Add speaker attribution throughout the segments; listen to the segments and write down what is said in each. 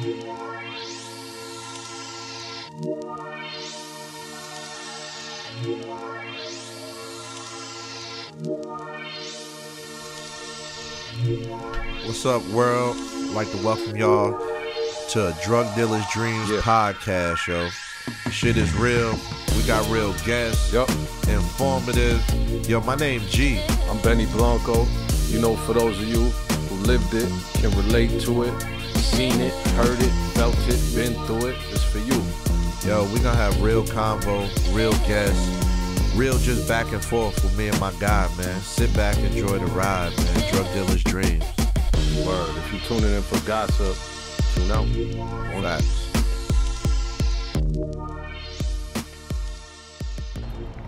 Speaker 1: What's up, world? I'd like to welcome y'all to Drug Dealer's Dreams podcast, yo. Shit is real. We got real guests.
Speaker 2: Yup.
Speaker 1: Informative. Yo, my name G.
Speaker 2: I'm Benny Blanco. You know, for those of you who lived it, can relate to it, seen it, heard it, felt it, been through it, it's for you.
Speaker 1: Yo, we gonna have real convo, real guests, real just back and forth with me and my guy, man. Sit back, enjoy the ride, man. Drug Dealer's Dreams.
Speaker 2: Word. If you tuning in for gossip, tune out.
Speaker 1: Facts.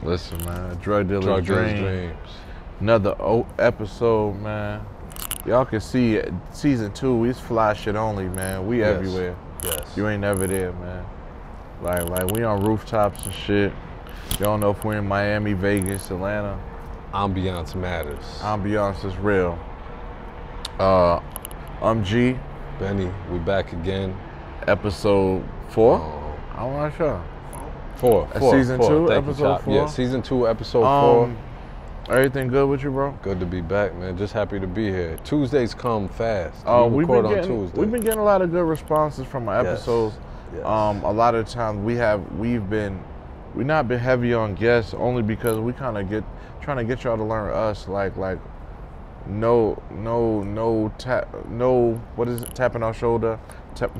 Speaker 1: Listen, man. Drug Dealer's Dreams. Another episode, man. Y'all can see season 2. We fly shit only, man. We everywhere.
Speaker 2: Yes.
Speaker 1: You ain't never there, man. Like we on rooftops and shit. You don't know if we're in Miami, Vegas, Atlanta.
Speaker 2: Ambience matters.
Speaker 1: Ambiance is real. I'm G.
Speaker 2: Benny, we back again.
Speaker 1: Episode 4? I'm not sure.
Speaker 2: 4.
Speaker 1: Season 2,
Speaker 2: Thank
Speaker 1: episode 4?
Speaker 2: Yeah, season 2, episode 4.
Speaker 1: Everything good with you, bro?
Speaker 2: Good to be back, man. Just happy to be here. Tuesdays come fast.
Speaker 1: We've been getting a lot of good responses from our episodes.
Speaker 2: Yes.
Speaker 1: A lot of times we've not been heavy on guests only because we kind of trying to get y'all to learn us, what is it, tapping our shoulder,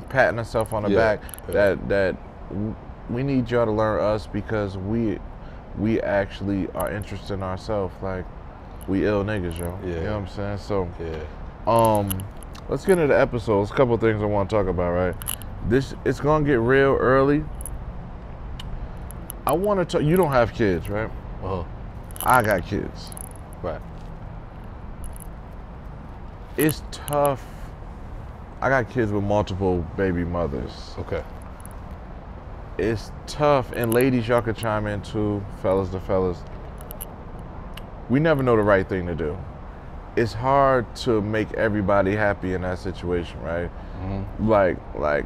Speaker 1: patting ourselves on the back. That we need y'all to learn us because we actually are interested in ourselves. Like, we ill niggas, yo.
Speaker 2: Yeah.
Speaker 1: You know what I'm saying? So let's get into the episodes. A couple of things I want to talk about, right? It's gonna get real early. I want to talk. You don't have kids, right? I got kids.
Speaker 2: Right.
Speaker 1: It's tough. I got kids with multiple baby mothers.
Speaker 2: Okay.
Speaker 1: It's tough, and ladies, y'all could chime in too, fellas to fellas. We never know the right thing to do. It's hard to make everybody happy in that situation, right?
Speaker 2: Mm-hmm.
Speaker 1: Like,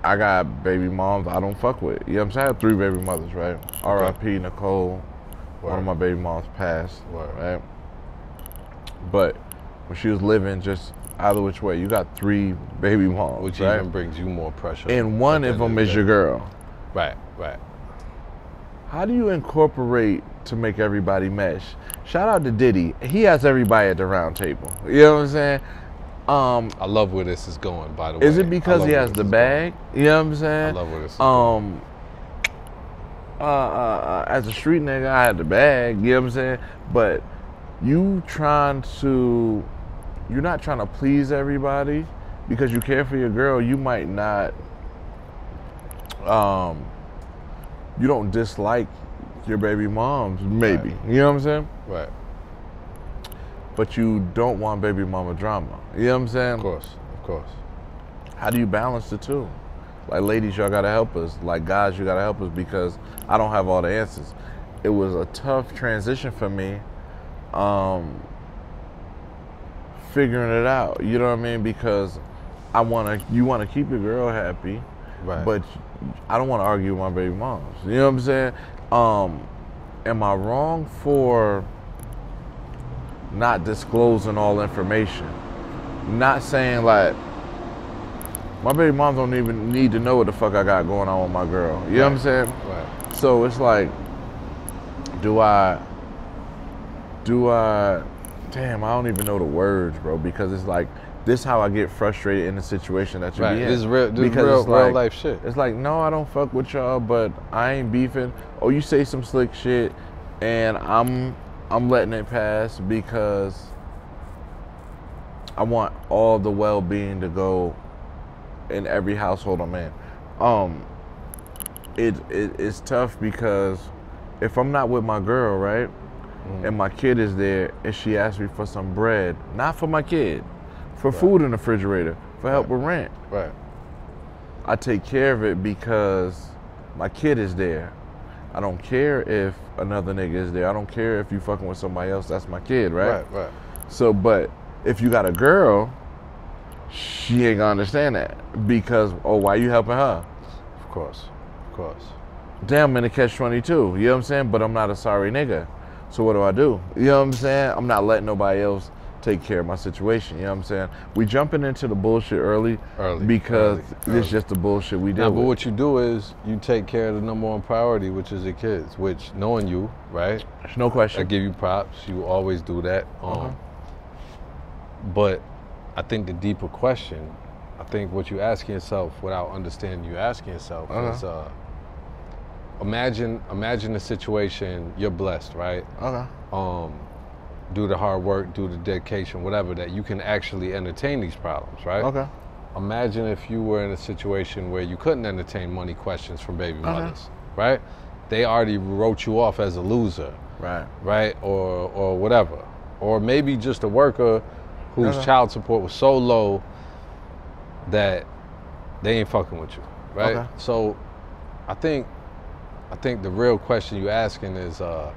Speaker 1: I got baby moms I don't fuck with. You know what I'm saying? I have 3 baby mothers, right?
Speaker 2: Okay.
Speaker 1: R.I.P. Nicole.
Speaker 2: Word.
Speaker 1: One of my baby moms passed,
Speaker 2: Word.
Speaker 1: right? But when she was living, just either which way, you got 3 baby moms,
Speaker 2: Which
Speaker 1: right?
Speaker 2: even brings you more pressure.
Speaker 1: And one of them is your girl.
Speaker 2: Right.
Speaker 1: How do you incorporate to make everybody mesh? Shout out to Diddy. He has everybody at the round table. You know what I'm saying?
Speaker 2: I love where this is going, by the way.
Speaker 1: Is it because he has the bag? You know what I'm saying?
Speaker 2: I love where this is going.
Speaker 1: As a street nigga, I had the bag, you know what I'm saying? But you're not trying to please everybody because you care for your girl. You might not, you don't dislike your baby moms, maybe.
Speaker 2: Right.
Speaker 1: You know what I'm saying?
Speaker 2: Right.
Speaker 1: But you don't want baby mama drama. You know what I'm saying?
Speaker 2: Of course.
Speaker 1: How do you balance the two? Like, ladies, y'all gotta help us. Like, guys, you gotta help us because I don't have all the answers. It was a tough transition for me, figuring it out. You know what I mean? Because you wanna keep your girl happy,
Speaker 2: Right.
Speaker 1: but I don't wanna argue with my baby moms. You know what I'm saying? Am I wrong for not disclosing all information? Not saying like, my baby moms don't even need to know what the fuck I got going on with my girl. You know what I'm saying?
Speaker 2: Right.
Speaker 1: So it's like, do I, damn, I don't even know the words, bro, because it's like, this how I get frustrated in the situation that you be in.
Speaker 2: This is real life shit.
Speaker 1: It's like, no, I don't fuck with y'all, but I ain't beefing. Oh, you say some slick shit, and I'm letting it pass because I want all the well-being to go in every household I'm in. It's tough because if I'm not with my girl, right, and my kid is there, and she asks me for some bread, not for my kid, for food in the refrigerator, for help with rent.
Speaker 2: Right.
Speaker 1: I take care of it because my kid is there. I don't care if another nigga is there. I don't care if you fucking with somebody else. That's my kid, right?
Speaker 2: Right.
Speaker 1: So, but if you got a girl, she ain't gonna understand that because, oh, why you helping her?
Speaker 2: Of course.
Speaker 1: Damn, I'm in a catch-22. You know what I'm saying? But I'm not a sorry nigga. So what do? You know what I'm saying? I'm not letting nobody else take care of my situation. You know what I'm saying? We jumping into the bullshit early because it's just the bullshit we deal with.
Speaker 2: But what you do is you take care of the number one priority, which is your kids, which knowing you, right?
Speaker 1: No question.
Speaker 2: I give you props. You always do that. But I think the deeper question, I think what you're asking yourself without understanding you asking yourself is, imagine a situation, you're blessed, right? Do the hard work, do the dedication, whatever, that you can actually entertain these problems, right? Imagine if you were in a situation where you couldn't entertain money questions from baby mothers, right? They already wrote you off as a loser, right? Or whatever. Or maybe just a worker whose child support was so low that they ain't fucking with you, right? So I think the real question you're asking is a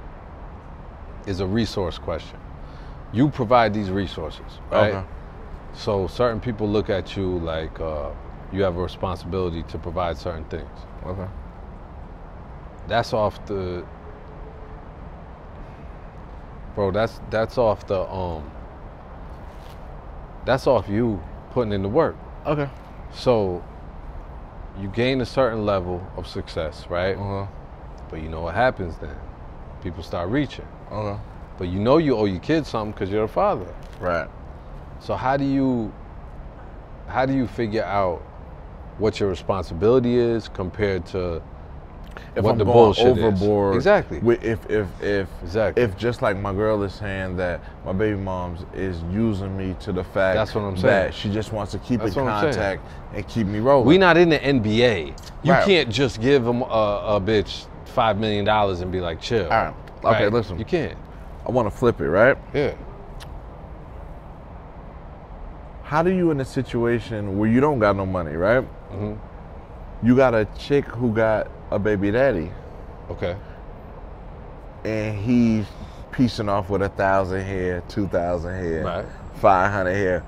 Speaker 2: resource question. You provide these resources, right? So certain people look at you like you have a responsibility to provide certain things. That's off the, bro. That's off the that's off you putting in the work. So you gain a certain level of success, right? But you know what happens then? People start reaching. But you know you owe your kids something because you're a father. So how do you figure out what your responsibility is compared to
Speaker 1: if
Speaker 2: what
Speaker 1: I'm
Speaker 2: the
Speaker 1: going
Speaker 2: bullshit
Speaker 1: overboard?
Speaker 2: Is? Exactly.
Speaker 1: If just like my girl is saying that my baby mom's is using me to the fact
Speaker 2: that's what I'm saying.
Speaker 1: That she just wants to keep in contact and keep me rolling.
Speaker 2: We not in the NBA. You can't just give them a bitch $5 million and be like, chill.
Speaker 1: Okay, listen.
Speaker 2: You can't.
Speaker 1: I want to flip it, right?
Speaker 2: Yeah.
Speaker 1: How do you in a situation where you don't got no money, right? You got a chick who got a baby daddy. And he's piecing off with 1,000 here, 2,000 here, 500 here.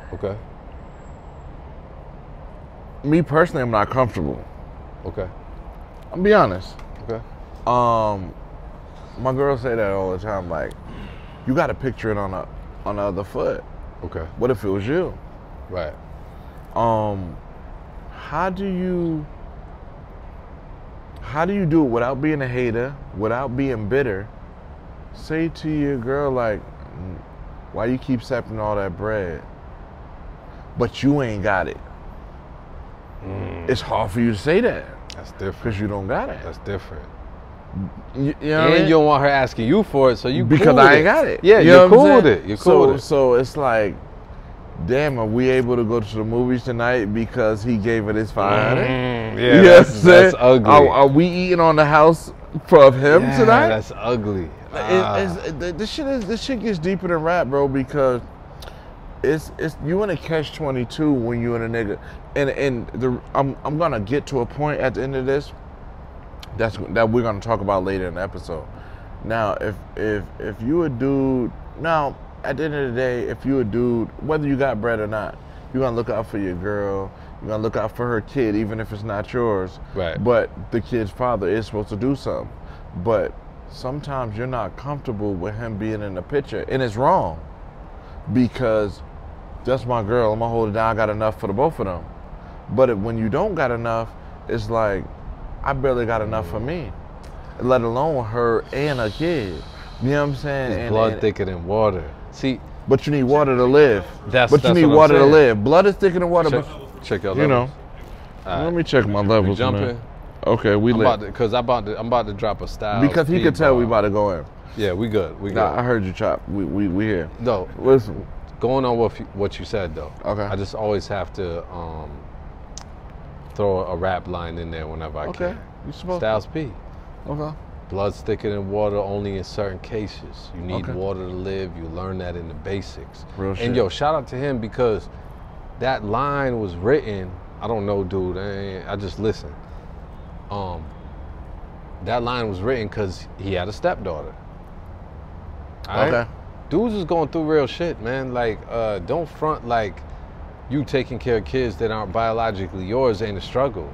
Speaker 1: Me personally, I'm not comfortable. I'll be honest. My girl say that all the time, like, you got to picture it on the other foot. What if it was you? How do you do it without being a hater, without being bitter? Say to your girl, like, why you keep accepting all that bread, but you ain't got it? It's hard for you to say that.
Speaker 2: That's different.
Speaker 1: Because you don't got it.
Speaker 2: That's different.
Speaker 1: You know what I mean?
Speaker 2: You don't want her asking you for it, so you
Speaker 1: because
Speaker 2: cool
Speaker 1: I
Speaker 2: with
Speaker 1: ain't got it.
Speaker 2: Yeah, you're cool with it. You're cool with it.
Speaker 1: So it's like, damn, are we able to go to the movies tonight because he gave her this 500?
Speaker 2: Yeah, that's ugly.
Speaker 1: Are we eating on the house of him tonight?
Speaker 2: That's ugly.
Speaker 1: This shit gets deeper than rap, bro, because it's you in a catch-22 when you in a nigga, and I'm gonna get to a point at the end of this that we're gonna talk about later in the episode. Now, if you a dude, now at the end of the day, if you a dude, whether you got bread or not, you're gonna look out for your girl. You're gonna look out for her kid, even if it's not yours. But the kid's father is supposed to do something. But sometimes you're not comfortable with him being in the picture, and it's wrong because that's my girl. I'm gonna hold it down. I got enough for the both of them. But when you don't got enough, it's like I barely got enough for me, let alone her and a kid. You know what I'm saying?
Speaker 2: It's blood thicker than water. See,
Speaker 1: but you need water to live.
Speaker 2: But
Speaker 1: you need water to live. Blood is thicker than water.
Speaker 2: Check your levels.
Speaker 1: You know. Let me check my levels.
Speaker 2: Jumping.
Speaker 1: Okay, we lit.
Speaker 2: Because I'm about to drop a style.
Speaker 1: Because he could tell we about to go in.
Speaker 2: Yeah, we good. We good.
Speaker 1: Nah, I heard you chop. We here.
Speaker 2: No,
Speaker 1: listen.
Speaker 2: Going on what you said though. I just always have to throw a rap line in there whenever I can.
Speaker 1: You supposed
Speaker 2: Styles P.
Speaker 1: Blood's
Speaker 2: thicker than water only in certain cases. You need water to live. You learn that in the basics.
Speaker 1: Real shit.
Speaker 2: And yo, shout out to him because that line was written. I don't know, dude. I just listened. That line was written because he had a stepdaughter. All right? Dudes is going through real shit, man. Like, don't front like you taking care of kids that aren't biologically yours ain't a struggle.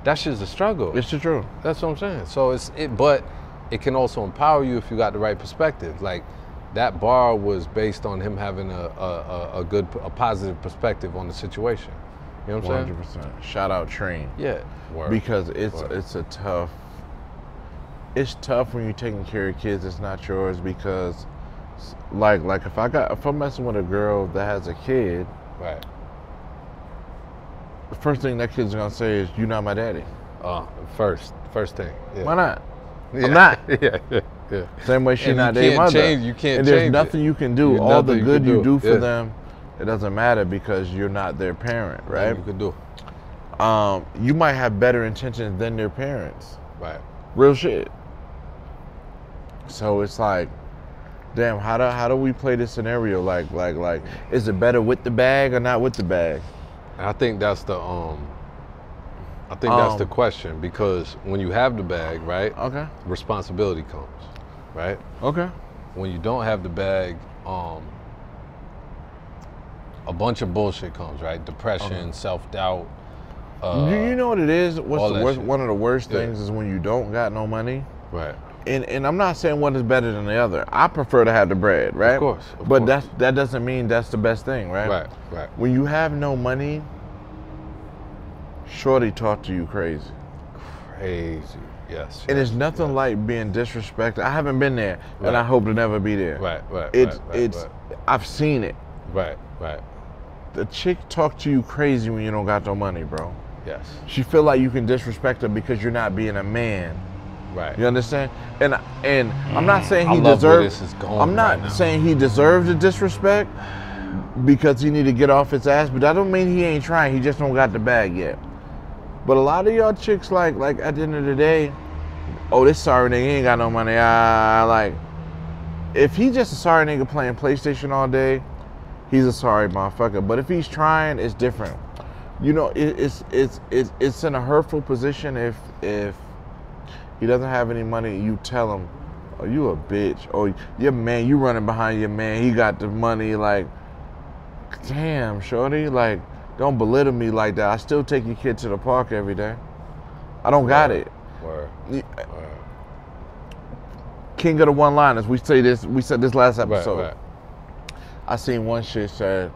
Speaker 2: That shit's a struggle.
Speaker 1: It's the truth.
Speaker 2: That's what I'm saying. So but it can also empower you if you got the right perspective. Like that bar was based on him having a positive perspective on the situation. You know what I'm saying?
Speaker 1: 100%. Shout out Train.
Speaker 2: Yeah. Word.
Speaker 1: Because it's tough when you're taking care of kids that's not yours, because like if I'm messing with a girl that has a kid,
Speaker 2: right.
Speaker 1: The first thing that kid's gonna say is, "You're not my daddy."
Speaker 2: First thing. Yeah.
Speaker 1: Why not?
Speaker 2: Yeah.
Speaker 1: I'm not.
Speaker 2: yeah.
Speaker 1: Same way she's not their mother.
Speaker 2: You can't
Speaker 1: and
Speaker 2: change
Speaker 1: there's nothing
Speaker 2: it.
Speaker 1: you can do.
Speaker 2: There's
Speaker 1: All the
Speaker 2: nothing
Speaker 1: good you do for
Speaker 2: yeah.
Speaker 1: them, it doesn't matter because you're not their parent, right?
Speaker 2: Nothing you can do.
Speaker 1: You might have better intentions than their parents.
Speaker 2: Right.
Speaker 1: Real shit. So it's like, damn, how do we play this scenario? Like, is it better with the bag or not with the bag?
Speaker 2: I think that's the that's the question, because when you have the bag, right?
Speaker 1: Okay.
Speaker 2: Responsibility comes, right?
Speaker 1: Okay.
Speaker 2: When you don't have the bag, a bunch of bullshit comes, right? Depression, self-doubt.
Speaker 1: Do you know what it is? What's the worst?
Speaker 2: Shit.
Speaker 1: One of the worst things is when you don't got no money.
Speaker 2: Right.
Speaker 1: And I'm not saying one is better than the other. I prefer to have the bread, right?
Speaker 2: Of course.
Speaker 1: But that doesn't mean that's the best thing, right?
Speaker 2: Right.
Speaker 1: When you have no money, shorty talk to you crazy.
Speaker 2: Crazy. Yes.
Speaker 1: And it's nothing like being disrespected. I haven't been there, and I hope to never be there.
Speaker 2: Right.
Speaker 1: I've seen it.
Speaker 2: Right.
Speaker 1: The chick talk to you crazy when you don't got no money, bro.
Speaker 2: Yes.
Speaker 1: She feel like you can disrespect her because you're not being a man.
Speaker 2: Right.
Speaker 1: You understand? And I'm not saying he
Speaker 2: deserves.
Speaker 1: I'm not saying he deserves the disrespect because he need to get off his ass, but that don't mean he ain't trying. He just don't got the bag yet. But a lot of y'all chicks, like at the end of the day, oh, this sorry nigga, he ain't got no money. Like, if he just a sorry nigga playing PlayStation all day, he's a sorry motherfucker. But if he's trying, it's different. You know, it's in a hurtful position if he doesn't have any money. You tell him, oh, you a bitch. Oh, your man, you running behind your man. He got the money. Like, damn, shorty. Like, don't belittle me like that. I still take your kid to the park every day. I don't got it.
Speaker 2: Word.
Speaker 1: King of the one-liners. We said this last episode.
Speaker 2: Right.
Speaker 1: I seen one shit said,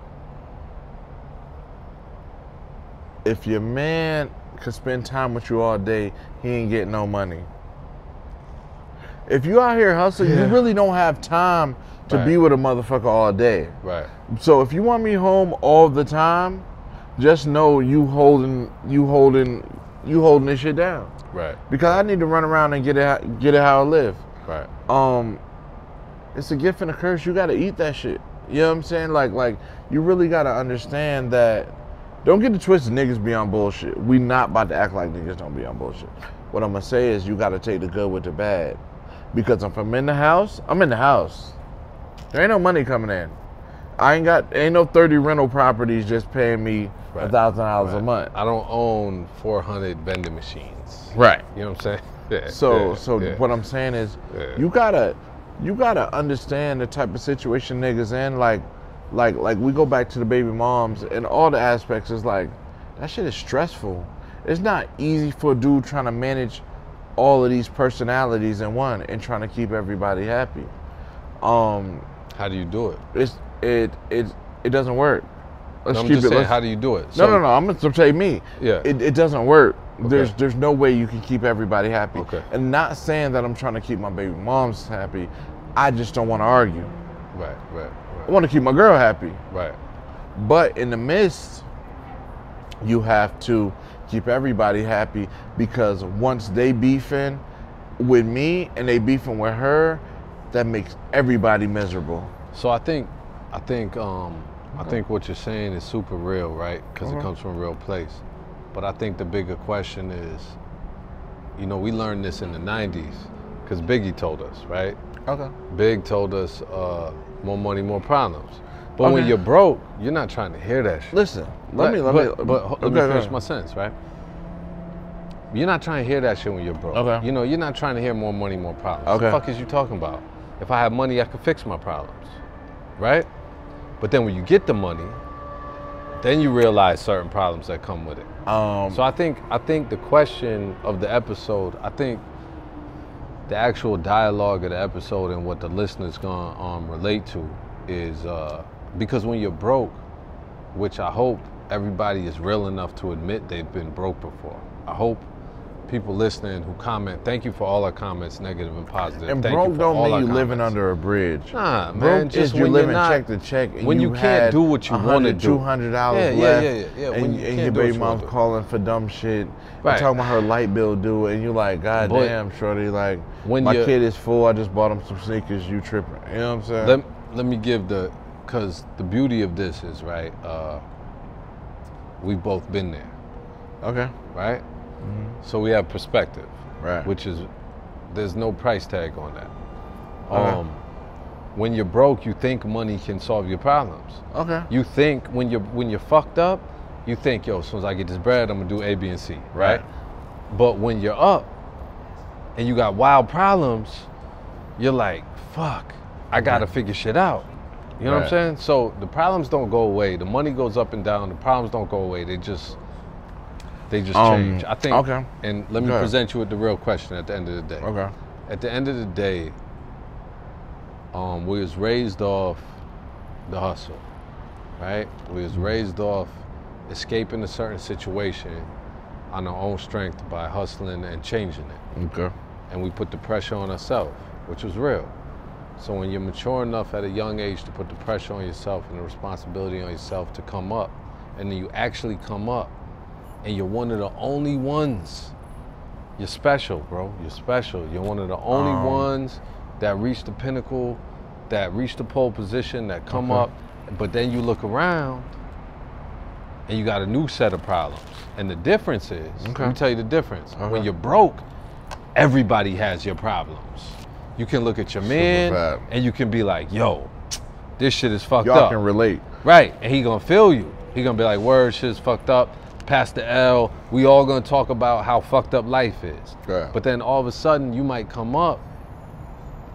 Speaker 1: if your man could spend time with you all day, he ain't getting no money. If you out here hustling, you really don't have time to be with a motherfucker all day.
Speaker 2: Right.
Speaker 1: So if you want me home all the time, just know you holding this shit down.
Speaker 2: Right.
Speaker 1: Because I need to run around and get it how I live.
Speaker 2: Right.
Speaker 1: It's a gift and a curse. You gotta eat that shit. You know what I'm saying? Like you really gotta understand that. Don't get the twisted, niggas be on bullshit. We not about to act like niggas don't be on bullshit. What I'm gonna say is you gotta take the good with the bad. Because if I'm in the house, I'm in the house. There ain't no money coming in. Ain't no 30 rental properties just paying me $1,000 a month.
Speaker 2: I don't own 400 vending machines.
Speaker 1: Right.
Speaker 2: You know what I'm saying? Yeah.
Speaker 1: So what I'm saying is you gotta understand the type of situation niggas in. Like we go back to the baby moms and all the aspects is like, that shit is stressful. It's not easy for a dude trying to manage all of these personalities in one and trying to keep everybody happy.
Speaker 2: How do you do it?
Speaker 1: It doesn't work.
Speaker 2: I'm just saying, how do you do it?
Speaker 1: No. I'm gonna tell you me.
Speaker 2: Yeah.
Speaker 1: It doesn't work.
Speaker 2: Okay.
Speaker 1: There's no way you can keep everybody happy.
Speaker 2: Okay.
Speaker 1: And not saying that I'm trying to keep my baby moms happy. I just don't want to argue.
Speaker 2: Right.
Speaker 1: I want to keep my girl happy.
Speaker 2: Right.
Speaker 1: But in the midst, you have to keep everybody happy, because once they beefing with me and they beefing with her, that makes everybody miserable.
Speaker 2: So I think what you're saying is super real, right? Because it comes from a real place. But I think the bigger question is, we learned this in the 90s because Biggie told us, right?
Speaker 1: Okay.
Speaker 2: Big told us more money, more problems. But when you're broke, you're not trying to hear that shit.
Speaker 1: Listen, let me
Speaker 2: finish my sentence, right? You're not trying to hear that shit when you're broke.
Speaker 1: Okay.
Speaker 2: You're not trying to hear more money, more problems.
Speaker 1: Okay.
Speaker 2: What the fuck is you talking about? If I have money, I could fix my problems, right? But then when you get the money, then you realize certain problems that come with it. So I think the question of the episode, I think the actual dialogue of the episode and what the listener's gonna relate to is because when you're broke, which I hope everybody is real enough to admit they've been broke before. I hope people listening who comment, thank you for all our comments, negative and positive.
Speaker 1: And
Speaker 2: thank
Speaker 1: broke
Speaker 2: you for
Speaker 1: don't
Speaker 2: all
Speaker 1: mean
Speaker 2: our
Speaker 1: you
Speaker 2: comments.
Speaker 1: living under a bridge.
Speaker 2: Nah, man,
Speaker 1: broke
Speaker 2: just
Speaker 1: is you
Speaker 2: when
Speaker 1: living
Speaker 2: you're not,
Speaker 1: check to check, and
Speaker 2: when you can't do what you want to do.
Speaker 1: $200 left,
Speaker 2: yeah.
Speaker 1: and,
Speaker 2: When you
Speaker 1: and
Speaker 2: can't
Speaker 1: your
Speaker 2: do what
Speaker 1: baby
Speaker 2: you
Speaker 1: mom's
Speaker 2: wanna do.
Speaker 1: calling for dumb shit,
Speaker 2: Right.
Speaker 1: and talking about her light bill due, and you like, God
Speaker 2: But
Speaker 1: damn, shorty, like,
Speaker 2: when
Speaker 1: my
Speaker 2: you-
Speaker 1: kid is full, I just bought him some sneakers, you tripping. You know what I'm saying?
Speaker 2: Let me give because the beauty of this is, right, we've both been there,
Speaker 1: Okay.
Speaker 2: right? So we have perspective,
Speaker 1: Right.
Speaker 2: which is, there's no price tag on that.
Speaker 1: Okay.
Speaker 2: When you're broke, you think money can solve your problems.
Speaker 1: Okay.
Speaker 2: You think when you're fucked up, you think, yo, as soon as I get this bread, I'm gonna do A, B, and C, right?
Speaker 1: Right.
Speaker 2: But when you're up and you got wild problems, you're like, fuck, I gotta figure shit out. You know what I'm
Speaker 1: Right.
Speaker 2: saying? So the problems don't go away. The money goes up and down. The problems don't go away. They just change. I think.
Speaker 1: Okay.
Speaker 2: And let me
Speaker 1: Go ahead.
Speaker 2: present you with the real question at the end of the day.
Speaker 1: Okay.
Speaker 2: At the end of the day, we was raised off the hustle, right? We was raised off escaping a certain situation on our own strength by hustling and changing it.
Speaker 1: Okay.
Speaker 2: And we put the pressure on ourselves, which was real. So when you're mature enough at a young age to put the pressure on yourself and the responsibility on yourself to come up, and then you actually come up, and you're one of the only ones, you're special, bro. You're special. You're one of the only ones that reach the pinnacle, that reach the pole position, that come up, but then you look around, and you got a new set of problems. And the difference is, let me tell you the difference. When you're broke, everybody has your problems. You can look at your man
Speaker 1: bad.
Speaker 2: and you can be like, yo, this shit is fucked
Speaker 1: Y'all
Speaker 2: up.
Speaker 1: can relate.
Speaker 2: Right, and he gonna feel you. He gonna be like, word, shit is fucked up. Pass the L. We all gonna talk about how fucked up life is.
Speaker 1: Yeah.
Speaker 2: But then all of a sudden you might come up.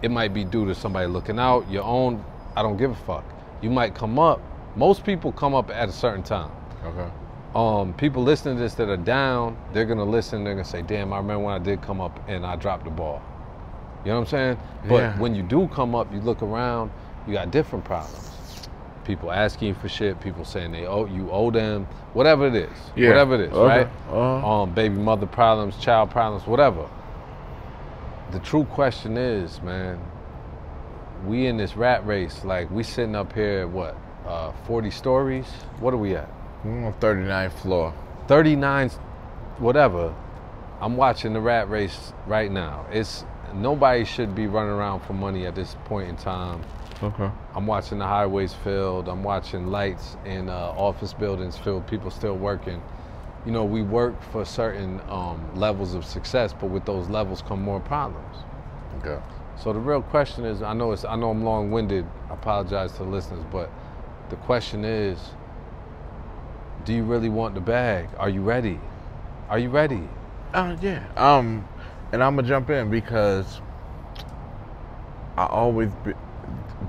Speaker 2: It might be due to somebody looking out, your own, I don't give a fuck. You might come up. Most people come up at a certain time.
Speaker 1: Okay.
Speaker 2: People listening to this that are down, they're gonna listen, they're gonna say, damn, I remember when I did come up and I dropped the ball. You know what I'm saying? But
Speaker 1: Yeah.
Speaker 2: when you do come up, you look around, you got different problems. People asking you for shit, people saying you owe them, whatever it is.
Speaker 1: Yeah.
Speaker 2: Whatever it is,
Speaker 1: Okay.
Speaker 2: right? Baby mother problems, child problems, whatever. The true question is, man, we in this rat race, like we sitting up here at 40 stories? What are we at?
Speaker 1: I'm on 39th floor.
Speaker 2: 39, whatever. I'm watching the rat race right now. Nobody should be running around for money at this point in time.
Speaker 1: Okay.
Speaker 2: I'm watching the highways filled. I'm watching lights in office buildings filled, people still working. You know, we work for certain levels of success, but with those levels come more problems.
Speaker 1: Okay.
Speaker 2: So the real question is, I know I'm long-winded, I apologize to the listeners, but the question is, do you really want the bag? Are you ready? Are you ready?
Speaker 1: Yeah. And I'm gonna jump in because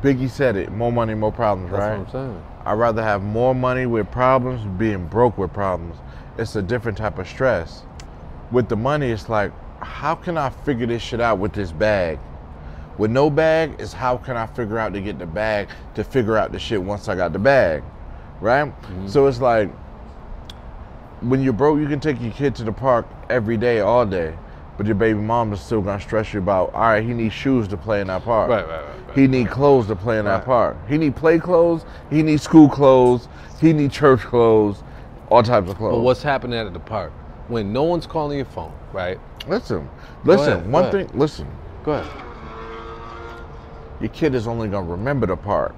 Speaker 1: Biggie said it, more money, more problems,
Speaker 2: That's
Speaker 1: right?
Speaker 2: what I'm saying.
Speaker 1: I'd rather have more money with problems, being broke with problems. It's a different type of stress. With the money, it's like, how can I figure this shit out with this bag? With no bag, it's how can I figure out to get the bag to figure out the shit once I got the bag, right?
Speaker 2: Mm-hmm.
Speaker 1: So it's like, when you're broke, you can take your kid to the park every day, all day, but your baby mom is still gonna stress you about, all right, he needs shoes to play in that park.
Speaker 2: Right.
Speaker 1: He need clothes to play in that
Speaker 2: Right.
Speaker 1: park. He need play clothes, he need school clothes, he need church clothes, all types of clothes.
Speaker 2: But what's happening at the park? When no one's calling your phone, right?
Speaker 1: Listen,
Speaker 2: ahead,
Speaker 1: one
Speaker 2: go
Speaker 1: thing, listen,
Speaker 2: Go ahead.
Speaker 1: your kid is only gonna remember the park.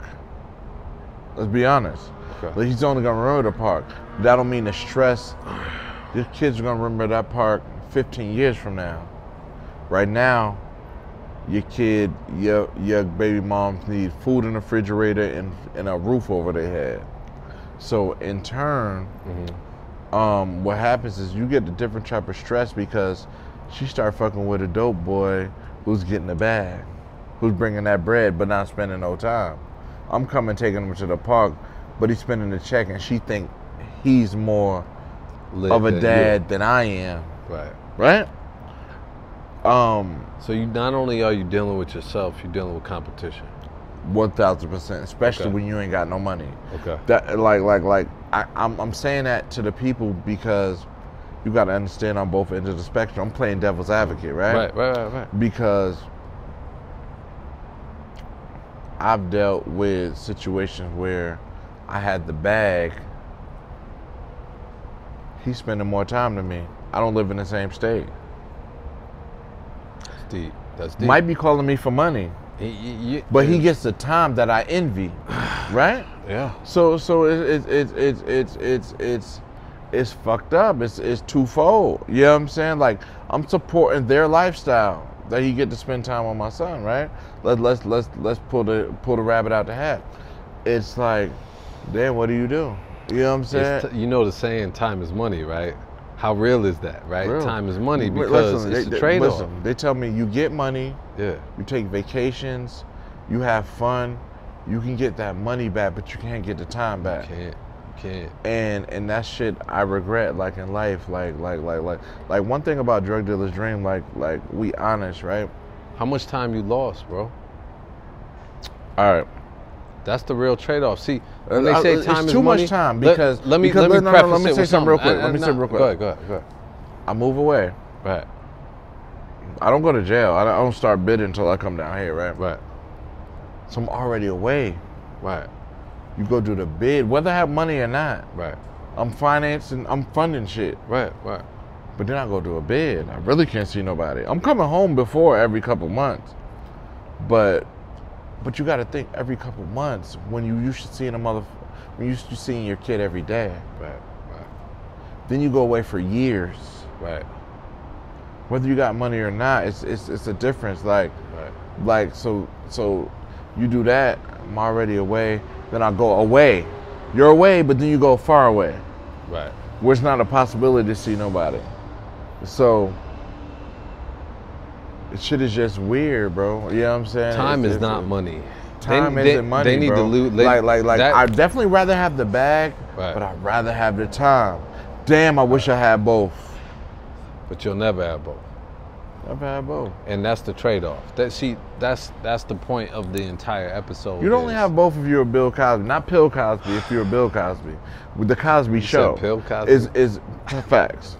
Speaker 1: Let's be honest.
Speaker 2: Okay.
Speaker 1: Like, he's only gonna remember the park. That don't mean the stress. Your kids are gonna remember that park 15 years from now. Right now, your kid, your baby moms need food in the refrigerator and a roof over their head. So in turn, what happens is you get a different type of stress because she start fucking with a dope boy who's getting the bag, who's bringing that bread but not spending no time. I'm coming taking him to the park, but he's spending the check and she think he's more of a dad than I am.
Speaker 2: Right.
Speaker 1: Right?
Speaker 2: So you not only are you dealing with yourself, you're dealing with competition.
Speaker 1: 1000%, especially when you ain't got no money.
Speaker 2: Okay.
Speaker 1: That I'm saying that to the people because you got to understand on both ends of the spectrum. I'm playing devil's advocate, right?
Speaker 2: Right.
Speaker 1: Because I've dealt with situations where I had the bag. He's spending more time than me. I don't live in the same state.
Speaker 2: That's deep.
Speaker 1: Might be calling me for money, but he gets the time that I envy, right?
Speaker 2: Yeah.
Speaker 1: So it's fucked up. It's twofold. You know what I'm saying? Like, I'm supporting their lifestyle that he get to spend time with my son, right? Let's pull the rabbit out the hat. It's like, damn, what do? You know what I'm saying?
Speaker 2: You know the saying, time is money, right? How real is that, right?
Speaker 1: Real.
Speaker 2: Time is money because it's a trade-off.
Speaker 1: Listen, they tell me you get money,
Speaker 2: you
Speaker 1: take vacations, you have fun, you can get that money back, but you can't get the time back.
Speaker 2: You can't.
Speaker 1: And that shit I regret, like in life, like one thing about drug dealers' dream, like we honest, right?
Speaker 2: How much time you lost, bro?
Speaker 1: All right.
Speaker 2: That's the real trade-off. See, when they say time is
Speaker 1: too
Speaker 2: money,
Speaker 1: much time because
Speaker 2: let me say
Speaker 1: something real quick. Let me say real quick.
Speaker 2: Go ahead.
Speaker 1: I move away.
Speaker 2: Right.
Speaker 1: I don't go to jail. I don't start bidding until I come down here, right?
Speaker 2: Right.
Speaker 1: So I'm already away.
Speaker 2: Right.
Speaker 1: You go do the bid, whether I have money or not.
Speaker 2: Right.
Speaker 1: I'm funding shit.
Speaker 2: Right.
Speaker 1: But then I go do a bid. I really can't see nobody. I'm coming home before every couple months. But you got to think every couple months when you used to seeing when you used to seeing your kid every day.
Speaker 2: Right.
Speaker 1: Then you go away for years.
Speaker 2: Right.
Speaker 1: Whether you got money or not, it's a difference. So you do that. I'm already away. Then I go away. You're away, but then you go far away.
Speaker 2: Right.
Speaker 1: Where it's not a possibility to see nobody. So shit is just weird, bro. You know what I'm saying?
Speaker 2: Time is not money.
Speaker 1: Time isn't money,
Speaker 2: they need
Speaker 1: bro.
Speaker 2: to lose.
Speaker 1: I'd definitely rather have the bag, but I'd rather have the time. Damn, I wish I had both.
Speaker 2: But you'll never have both.
Speaker 1: Never have both.
Speaker 2: And that's the trade-off. That's the point of the entire episode.
Speaker 1: You'd only have both if you're a Bill Cosby, not Pill Cosby. If you're a Bill Cosby, with the Cosby Show,
Speaker 2: Pill Cosby
Speaker 1: is facts.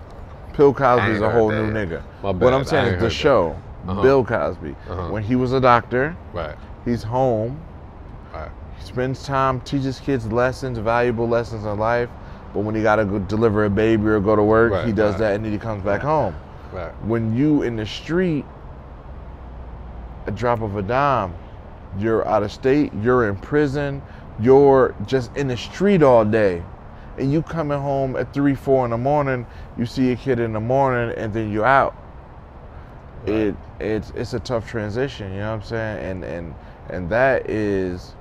Speaker 1: Pill Cosby is a whole new nigga. What I'm saying is the show. Bill Cosby. When he was a doctor, he's home. He spends time, teaches kids lessons, valuable lessons in life. But when he got to go deliver a baby or go to work, he does that and then he comes back home. When you in the street, a drop of a dime, you're out of state, you're in prison, you're just in the street all day. And you coming home at 3, 4 in the morning, you see a kid in the morning and then you're out. It's a tough transition, you know what I'm saying? And that is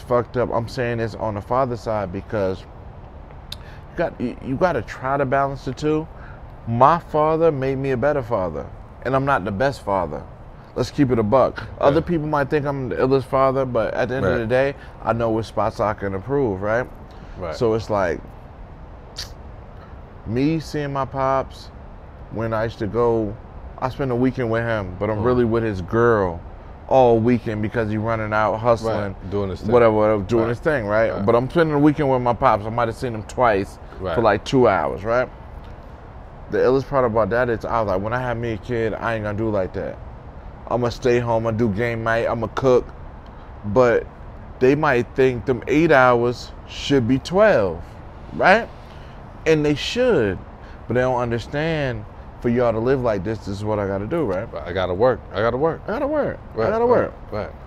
Speaker 1: fucked up. I'm saying this on the father side because you got to try to balance the two. My father made me a better father, and I'm not the best father. Let's keep it a buck. Other people might think I'm the illest father, but at the end of the day, I know what spots I can improve, right? So it's like me seeing my pops when I used to go. I spend a weekend with him, but I'm really with his girl all weekend because he's running out, hustling,
Speaker 2: doing his thing.
Speaker 1: whatever, doing his thing, right? But I'm spending a weekend with my pops. I might have seen him twice for like 2 hours, right? The illest part about that is I was like, when I have me a kid, I ain't gonna do like that. I'm gonna stay home, I'm gonna do game night, I'm gonna cook. But they might think them 8 hours should be 12, right? And they should, but they don't understand. For y'all to live like this is what I gotta do, right?
Speaker 2: I gotta work.
Speaker 1: Right.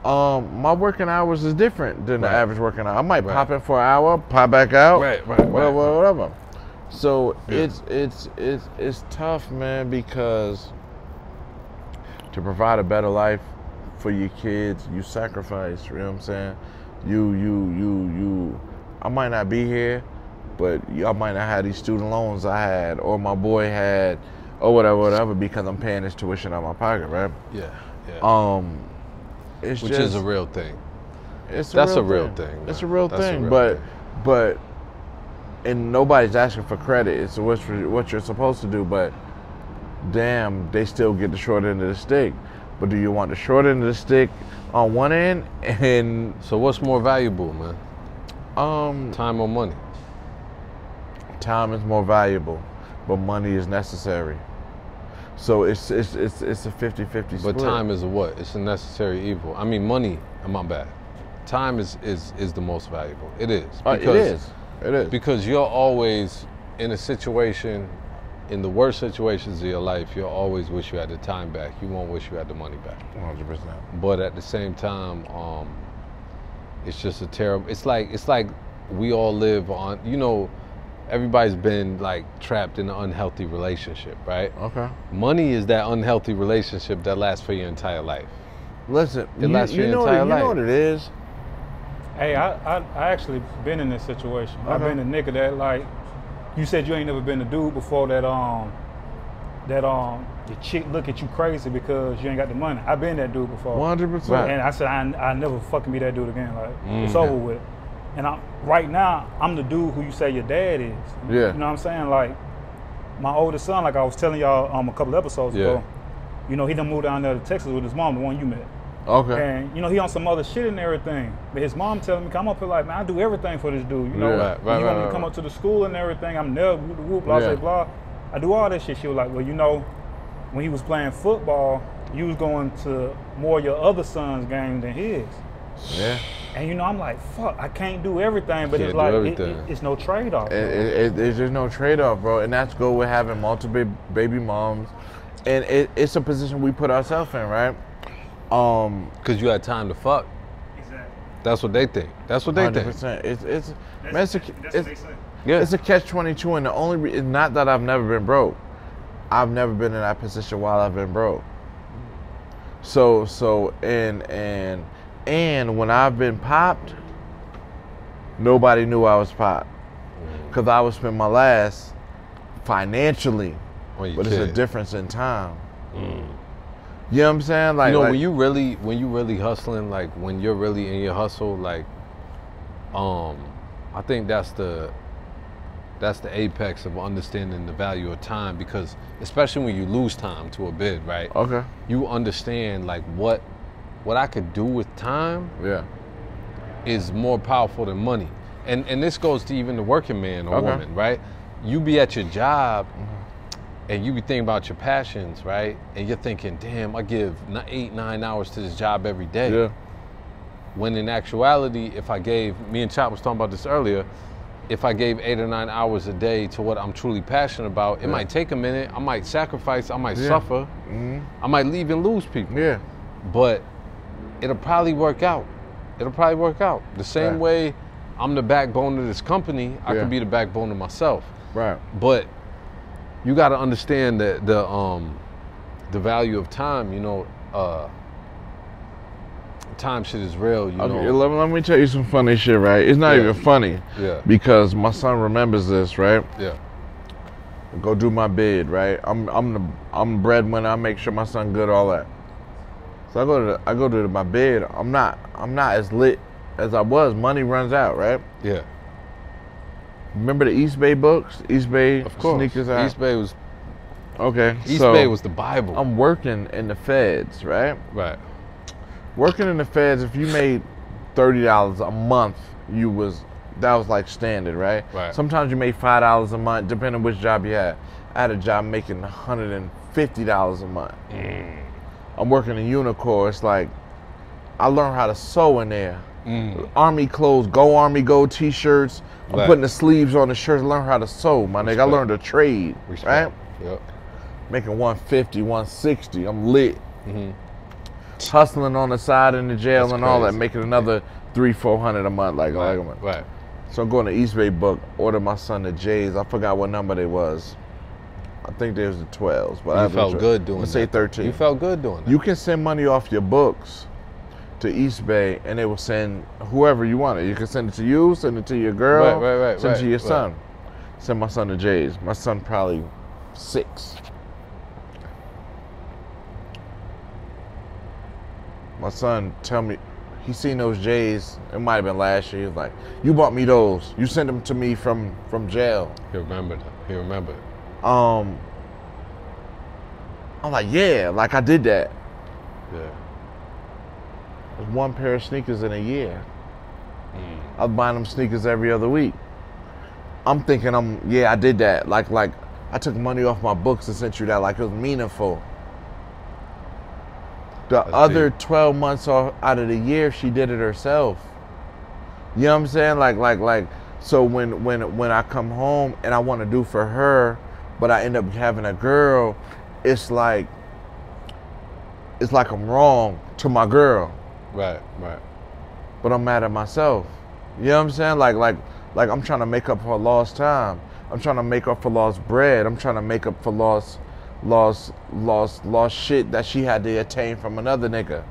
Speaker 1: My working hours is different than the average working hour. I might pop in for an hour, pop back out, whatever. So it's tough, man, because to provide a better life for your kids, you sacrifice. You know what I'm saying? You. I might not be here, but y'all might not have these student loans I had, or my boy had. Or whatever, because I'm paying this tuition out of my pocket, right? Which
Speaker 2: is a real thing.
Speaker 1: That's a real thing. It's a real thing, but and nobody's asking for credit. It's what you're supposed to do, but damn, they still get the short end of the stick. But do you want the short end of the stick on one end? And
Speaker 2: so what's more valuable, man? Time or money?
Speaker 1: Time is more valuable, but money is necessary. So it's a 50-50 split.
Speaker 2: But time is a what? It's a necessary evil. I mean, money, my bad. Time is the most valuable. It is.
Speaker 1: It is.
Speaker 2: Because you're always in a situation, in the worst situations of your life, you'll always wish you had the time back. You won't wish you had the money back.
Speaker 1: 100%.
Speaker 2: But at the same time, it's just a terrible, it's like we all live on, you know, everybody's been like trapped in an unhealthy relationship, right?
Speaker 1: Okay.
Speaker 2: Money is that unhealthy relationship that lasts for your entire life.
Speaker 1: Listen,
Speaker 2: it lasts for your entire life.
Speaker 1: You know what it is?
Speaker 3: Hey, I actually been in this situation.
Speaker 1: Okay.
Speaker 3: I've been a nigga that, like, you said you ain't never been a dude before that the chick look at you crazy because you ain't got the money. I've been that dude before.
Speaker 1: 100%.
Speaker 3: And I said I never fucking be that dude again. Like, it's over with. And right now, I'm the dude who you say your dad is.
Speaker 1: Yeah.
Speaker 3: You know what I'm saying? Like, my oldest son, like I was telling y'all a couple episodes ago, you know, he done moved down there to Texas with his mom, the one you met.
Speaker 1: Okay.
Speaker 3: And, you know, he on some other shit and everything. But his mom telling me, come up here like, man, I do everything for this dude. You know,
Speaker 1: Right,
Speaker 3: you want me to come up to the school and everything. I'm there, whoop, blah, blah, blah. I do all that shit. She was like, well, you know, when he was playing football, you was going to more of your other son's games than his.
Speaker 1: Yeah.
Speaker 3: And, you know, I'm like, fuck, I can't do everything. But it's like, it's no trade-off.
Speaker 1: There's just no trade-off, bro. And that's good with having multiple baby moms. And it's a position we put ourselves in, right?
Speaker 2: Because you had time to fuck.
Speaker 3: Exactly.
Speaker 2: That's what they think. That's what they
Speaker 1: 100%.
Speaker 3: think.
Speaker 1: It's a catch-22, and the only it's not that I've never been broke. I've never been in that position while I've been broke. So and when I've been popped, nobody knew I was popped, because I would spend my last financially, but it's a difference in time. You know what I'm saying? Like,
Speaker 2: you know,
Speaker 1: like,
Speaker 2: when you really hustling, like when you're really in your hustle, like, I think that's the apex of understanding the value of time, because especially when you lose time to a bid, right?
Speaker 1: Okay.
Speaker 2: You understand like what I could do with time is more powerful than money. And this goes to even the working man or woman, right? You be at your job and you be thinking about your passions, right? And you're thinking, damn, I give 8-9 hours to this job every day.
Speaker 1: Yeah.
Speaker 2: When in actuality, if I gave, me and Chop was talking about this earlier, if I gave 8 or 9 hours a day to what I'm truly passionate about, it might take a minute, I might sacrifice, I might suffer, I might leave and lose people.
Speaker 1: Yeah.
Speaker 2: But it'll probably work out. It'll probably work out. The same way I'm the backbone of this company, I can be the backbone of myself.
Speaker 1: Right.
Speaker 2: But you got to understand that the value of time. You know, time shit is real. You know.
Speaker 1: Let me tell you some funny shit, right? It's not even funny.
Speaker 2: Yeah.
Speaker 1: Because my son remembers this, right?
Speaker 2: Yeah.
Speaker 1: Go do my bid, right? I'm the breadwinner. I make sure my son good, all that. So I go to my bid. I'm not as lit as I was. Money runs out, right?
Speaker 2: Yeah.
Speaker 1: Remember the East Bay books? East Bay
Speaker 2: of course.
Speaker 1: Sneakers out?
Speaker 2: East Bay was
Speaker 1: East
Speaker 2: Bay was the Bible.
Speaker 1: I'm working in the feds, right?
Speaker 2: Right.
Speaker 1: Working in the feds, if you made $30 a month, that was like standard, right?
Speaker 2: Right.
Speaker 1: Sometimes you made $5 a month, depending on which job you had. I had a job making $150 a month. I'm working in Unicor. It's like I learned how to sew in there. Army clothes, Go Army Go t-shirts. I'm putting the sleeves on the shirts. Learn how to sew, my nigga. I learned a trade, right?
Speaker 2: Yep.
Speaker 1: Making 150, 160. I'm lit. Hustling on the side in the jail and all that, making another $300-400 a month,
Speaker 2: Right.
Speaker 1: So I'm going to East Bay book, order my son the J's. I forgot what number they was. I think they was the 12s, but
Speaker 2: you felt good doing that.
Speaker 1: Say 13.
Speaker 2: You felt good doing that.
Speaker 1: You can send money off your books to East Bay, and they will send whoever you want it. You can send it to you, send it to your girl, send it to your son. Send my son to J's. My son probably 6. My son tell me, he seen those J's. It might have been last year. He was like, "You bought me those. You sent them to me from jail."
Speaker 2: He remembered. He remembered.
Speaker 1: I'm like, yeah, like I did that.
Speaker 2: Yeah.
Speaker 1: It was one pair of sneakers in a year. I was buying them sneakers every other week. I'm thinking, I did that. Like I took money off my books and sent you that. Like it was meaningful. The other 12 months out of the year, she did it herself. You know what I'm saying? Like. So when I come home and I want to do for her, but I end up having a girl, it's like I'm wrong to my girl.
Speaker 2: Right.
Speaker 1: But I'm mad at myself. You know what I'm saying? Like I'm trying to make up for lost time. I'm trying to make up for lost bread. I'm trying to make up for lost shit that she had to attain from another nigga.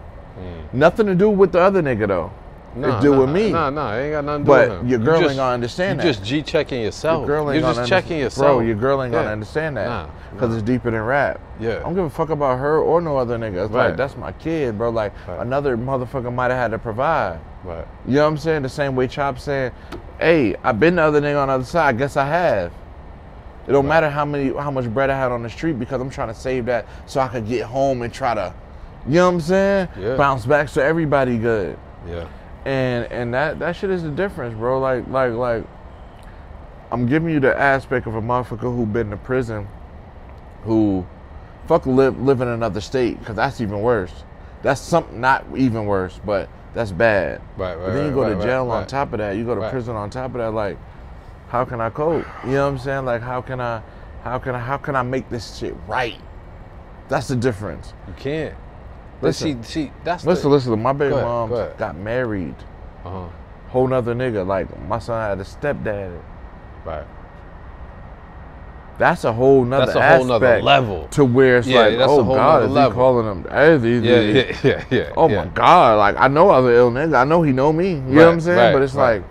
Speaker 1: Nothing to do with the other nigga though. It's do with me.
Speaker 2: No, it ain't got nothing to do with him.
Speaker 1: But your girl ain't gonna understand that.
Speaker 2: You just G-checking yourself.
Speaker 1: You're
Speaker 2: just checking yourself.
Speaker 1: Bro, your girl ain't gonna understand that. Because it's deeper than rap.
Speaker 2: Yeah.
Speaker 1: I don't give a fuck about her or no other nigga. It's like, that's my kid, bro. Like, another motherfucker might have had to provide.
Speaker 2: Right.
Speaker 1: You know what I'm saying? The same way Chop saying, hey, I've been the other nigga on the other side. I guess I have. It don't matter how much bread I had on the street because I'm trying to save that so I could get home and try to, you know what I'm saying?
Speaker 2: Yeah.
Speaker 1: Bounce back so everybody good.
Speaker 2: Yeah.
Speaker 1: And that shit is the difference, bro. Like I'm giving you the aspect of a motherfucker who been to prison, who live in another state, because that's even worse. That's something not even worse, but that's bad.
Speaker 2: Right.
Speaker 1: But then you go to jail on top of that. You go to prison on top of that. Like, how can I cope? You know what I'm saying? Like, how can I make this shit right? That's the difference.
Speaker 2: You can't.
Speaker 1: Listen,
Speaker 2: that's
Speaker 1: listen. My baby mom got married. Whole nother nigga. Like, my son had a stepdad.
Speaker 2: Right.
Speaker 1: That's a whole nother aspect
Speaker 2: level
Speaker 1: to where it's like, oh God, is he calling them?
Speaker 2: Yeah.
Speaker 1: Oh my God, like I know other ill nigga. I know he know me. You know what I'm saying? But it's like,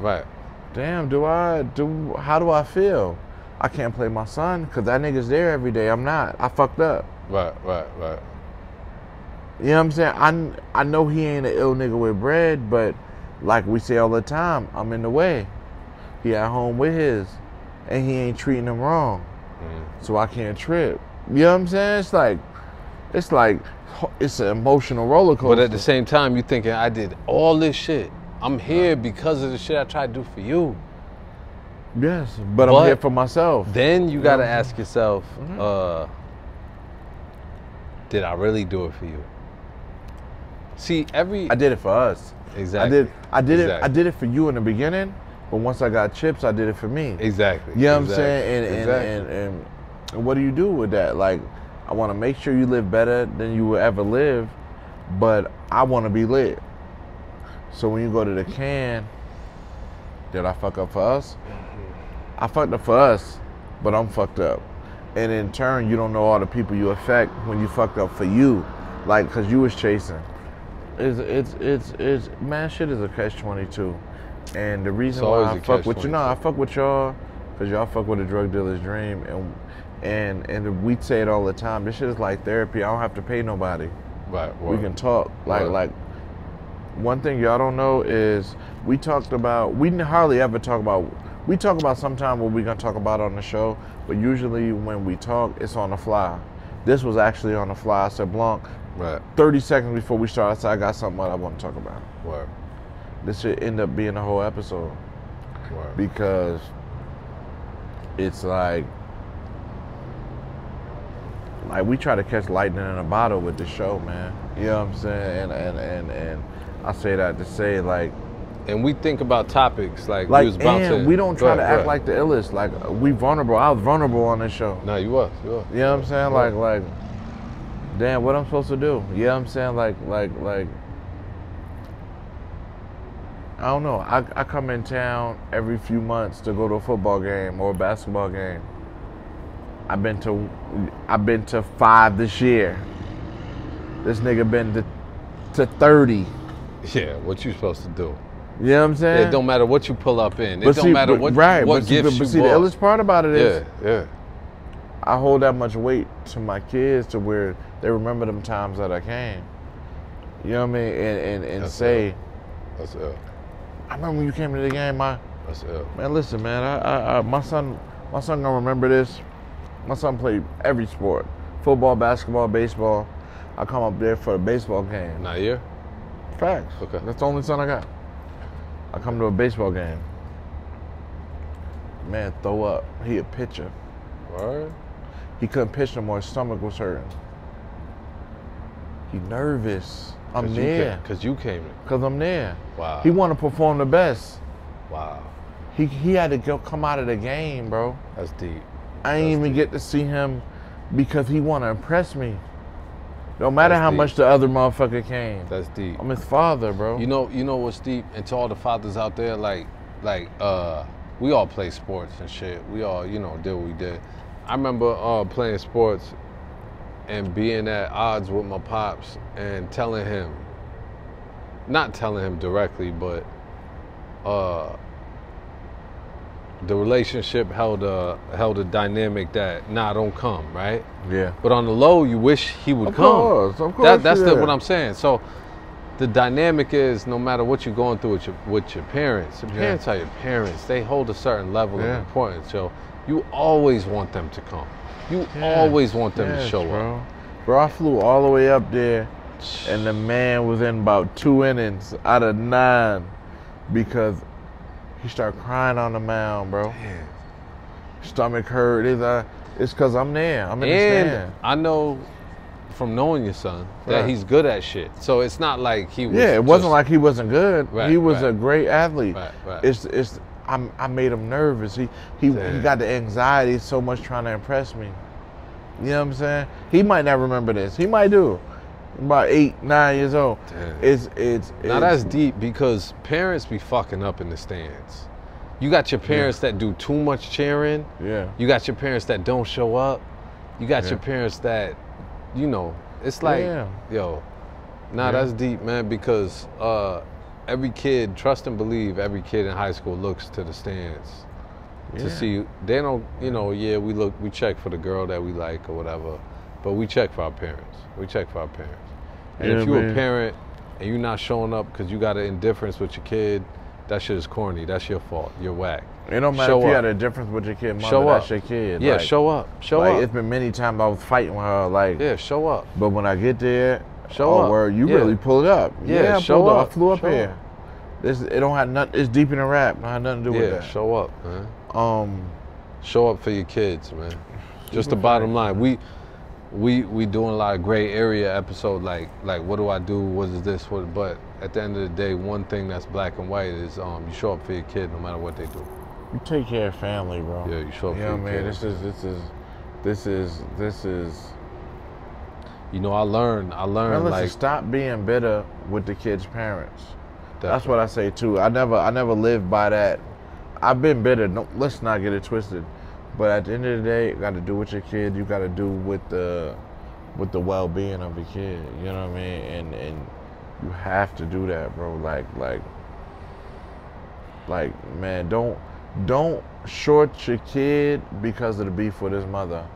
Speaker 1: damn, how do I feel? I can't play my son because that nigga's there every day. I'm not. I fucked up.
Speaker 2: Right.
Speaker 1: You know what I'm saying? I know he ain't an ill nigga with bread, but like we say all the time, I'm in the way. He at home with his, and he ain't treating him wrong. So I can't trip. You know what I'm saying? It's an emotional roller coaster.
Speaker 2: But at the same time, you thinking, I did all this shit. I'm here because of the shit I tried to do for you.
Speaker 1: Yes, but I'm here for myself.
Speaker 2: Then you gotta ask yourself, did I really do it for you? See, I
Speaker 1: did it for us.
Speaker 2: Exactly.
Speaker 1: I did it for you in the beginning, but once I got chips, I did it for me.
Speaker 2: Exactly.
Speaker 1: You know what I'm saying? And what do you do with that? Like, I want to make sure you live better than you will ever live, but I want to be lit. So when you go to the can, did I fuck up for us? I fucked up for us, but I'm fucked up. And in turn, you don't know all the people you affect when you fucked up for you, like, because you was chasing. Man, shit is a catch-22. And the reason why I fuck with you, I fuck with y'all, because y'all fuck with a drug dealer's dream. And we say it all the time. This shit is like therapy. I don't have to pay nobody.
Speaker 2: Right.
Speaker 1: We can talk. Like one thing y'all don't know is we hardly ever talk about, we talk about sometime what we're going to talk about on the show, but usually when we talk, it's on the fly. This was actually on the fly. I said, Blanc, 30 seconds before we start, I said, I got something I want to talk about.
Speaker 2: Word.
Speaker 1: This should end up being a whole episode. Because it's like we try to catch lightning in a bottle with the show, man. You know what I'm saying? And I say that to say, like,
Speaker 2: and we think about topics like we was bouncing.
Speaker 1: And we don't try to act like the illest. Like, we vulnerable. I was vulnerable on this show.
Speaker 2: No, you was.
Speaker 1: You know what I'm saying? Like, damn, what I'm supposed to do? You know what I'm saying? Like, I don't know. I come in town every few months to go to a football game or a basketball game. I've been to 5 this year. This nigga been to 30.
Speaker 2: Yeah, what you supposed to do?
Speaker 1: You know what I'm saying?
Speaker 2: It don't matter what you pull up in. It don't matter what gifts you bought.
Speaker 1: But see, the illest part about it is,
Speaker 2: yeah,
Speaker 1: I hold that much weight to my kids to where they remember them times that I came. You know what I mean? And say,
Speaker 2: That's ill.
Speaker 1: I remember when you came to the game,
Speaker 2: That's ill.
Speaker 1: man, listen, man, my son gonna remember this. My son played every sport. Football, basketball, baseball. I come up there for the baseball game.
Speaker 2: Not here?
Speaker 1: Facts.
Speaker 2: Okay.
Speaker 1: That's the only son I got. I come to a baseball game. Man, throw up. He a pitcher.
Speaker 2: Word?
Speaker 1: He couldn't pitch no more. His stomach was hurting. He nervous. I'm there.
Speaker 2: Because you came in.
Speaker 1: Because I'm there.
Speaker 2: Wow.
Speaker 1: He want to perform the best.
Speaker 2: Wow.
Speaker 1: He had to come out of the game, bro.
Speaker 2: That's deep.
Speaker 1: I ain't even get to see him because he want to impress me. No matter how much the other motherfucker came.
Speaker 2: That's deep.
Speaker 1: I'm his father, bro.
Speaker 2: You know what's deep? And to all the fathers out there, we all play sports and shit. We all, did what we did. I remember playing sports and being at odds with my pops and telling him, not telling him directly, but the relationship held a dynamic that don't come, right?
Speaker 1: Yeah.
Speaker 2: But on the low, you wish he would come.
Speaker 1: Of course.
Speaker 2: That's what I'm saying. So the dynamic is no matter what you're going through with your parents, your parents are your parents. They hold a certain level of importance. So you always want them to come. You always want them to show up.
Speaker 1: Bro, I flew all the way up there, and the man was in about 2 innings out of 9 because he started crying on the mound, bro.
Speaker 2: Damn.
Speaker 1: Stomach hurt. It's because I'm there. I'm in the
Speaker 2: And
Speaker 1: stand.
Speaker 2: I know from knowing your son that he's good at shit. So it's not like he was.
Speaker 1: Yeah, it wasn't like he wasn't good.
Speaker 2: Right,
Speaker 1: he was a great athlete.
Speaker 2: Right.
Speaker 1: I made him nervous. He got the anxiety so much trying to impress me. You know what I'm saying? He might not remember this. He might do. About 8, 9 years old.
Speaker 2: Damn. Now that's deep because parents be fucking up in the stands. You got your parents that do too much cheering.
Speaker 1: Yeah.
Speaker 2: You got your parents that don't show up. You got your parents that, it's like, that's deep, man, because every kid, trust and believe, every kid in high school looks to the stands to see. They don't, we check for the girl that we like or whatever, but we check for our parents. And if you're a parent and you're not showing up because you got an indifference with your kid, that shit is corny. That's your fault. You're whack.
Speaker 1: It don't matter if you had a difference with your kid, mother, that's your kid.
Speaker 2: Yeah, show up. Show up.
Speaker 1: It's been many times I was fighting with her,
Speaker 2: show up.
Speaker 1: But when I get there,
Speaker 2: show up.
Speaker 1: Word, you really pull it up.
Speaker 2: Yeah,
Speaker 1: I
Speaker 2: show
Speaker 1: pulled
Speaker 2: up.
Speaker 1: I flew up here. It don't have nothing. It's deep in the rap. It don't have nothing to do with that.
Speaker 2: Show up, man. Show up for your kids, man. Just the bottom line. We doing a lot of gray area episode, like what do I do? What is this? But at the end of the day, one thing that's black and white is you show up for your kid no matter what they do.
Speaker 1: You take care of family, bro.
Speaker 2: Yeah, you show up for your
Speaker 1: man.
Speaker 2: kids.
Speaker 1: This is.
Speaker 2: I learned.
Speaker 1: Man, listen, stop being bitter with the kids' parents. Definitely. That's what I say too. I never lived by that. I've been bitter. No, let's not get it twisted. But at the end of the day, you got to do with your kid. You got to do with the well-being of the kid. You know what I mean? And you have to do that, bro. Like, man, don't short your kid because of the beef with his mother.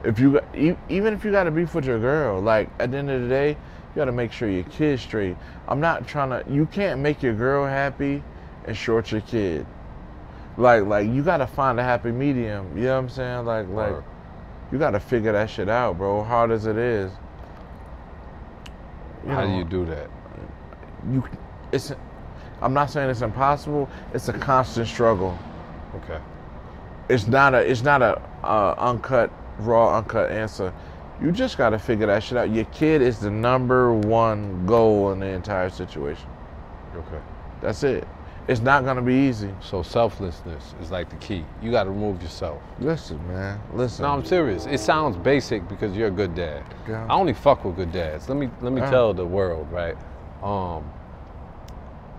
Speaker 1: Even if you got a beef with your girl, like at the end of the day, you got to make sure your kid's straight. I'm not trying to. You can't make your girl happy and short your kid. Like you gotta find a happy medium. You know what I'm saying? Like you gotta figure that shit out, bro. Hard as it is.
Speaker 2: How do you do that?
Speaker 1: I'm not saying it's impossible. It's a constant struggle.
Speaker 2: Okay.
Speaker 1: It's not a raw uncut answer. You just gotta figure that shit out. Your kid is the #1 goal in the entire situation.
Speaker 2: Okay.
Speaker 1: That's it. It's not gonna be easy.
Speaker 2: So selflessness is like the key. You gotta remove yourself.
Speaker 1: Listen, man. Listen.
Speaker 2: No, I'm serious. It sounds basic because you're a good dad.
Speaker 1: Yeah.
Speaker 2: I only fuck with good dads. Let me tell the world, right?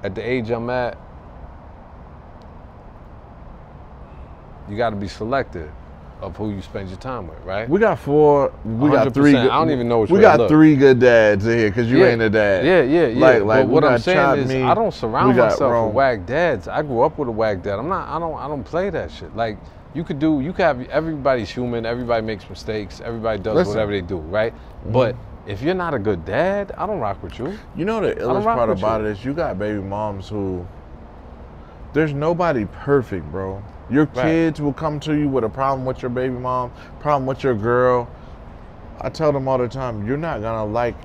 Speaker 2: At the age I'm at, you gotta be selective of who you spend your time with, right?
Speaker 1: We got 4. We got 3. Good,
Speaker 2: I don't even know which
Speaker 1: we
Speaker 2: way
Speaker 1: got
Speaker 2: to look.
Speaker 1: 3 good dads in here because you ain't a dad.
Speaker 2: Yeah.
Speaker 1: Like
Speaker 2: but what I'm saying is,
Speaker 1: me,
Speaker 2: I don't surround myself with whack dads. I grew up with a whack dad. I don't play that shit. Like you could have. Everybody's human. Everybody makes mistakes. Everybody does whatever they do, right? Mm-hmm. But If you're not a good dad, I don't rock with you.
Speaker 1: You know the illest part about it is you got baby moms who, there's nobody perfect, bro. Your kids will come to you with a problem with your baby mom, problem with your girl. I tell them all the time, you're not gonna like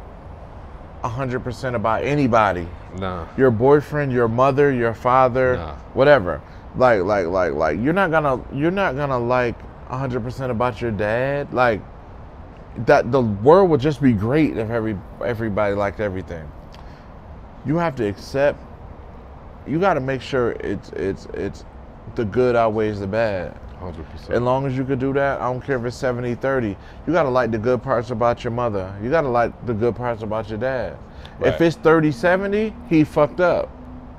Speaker 1: 100% about anybody.
Speaker 2: Nah.
Speaker 1: Your boyfriend, your mother, your father, whatever. Like you're not gonna like 100% about your dad. Like that, the world would just be great if everybody liked everything. You have to accept. You got to make sure it's the good outweighs the bad.
Speaker 2: 100%.
Speaker 1: As long as you could do that, I don't care if it's 70-30. You got to like the good parts about your mother. You got to like the good parts about your dad. Right. If it's 30-70, he fucked up.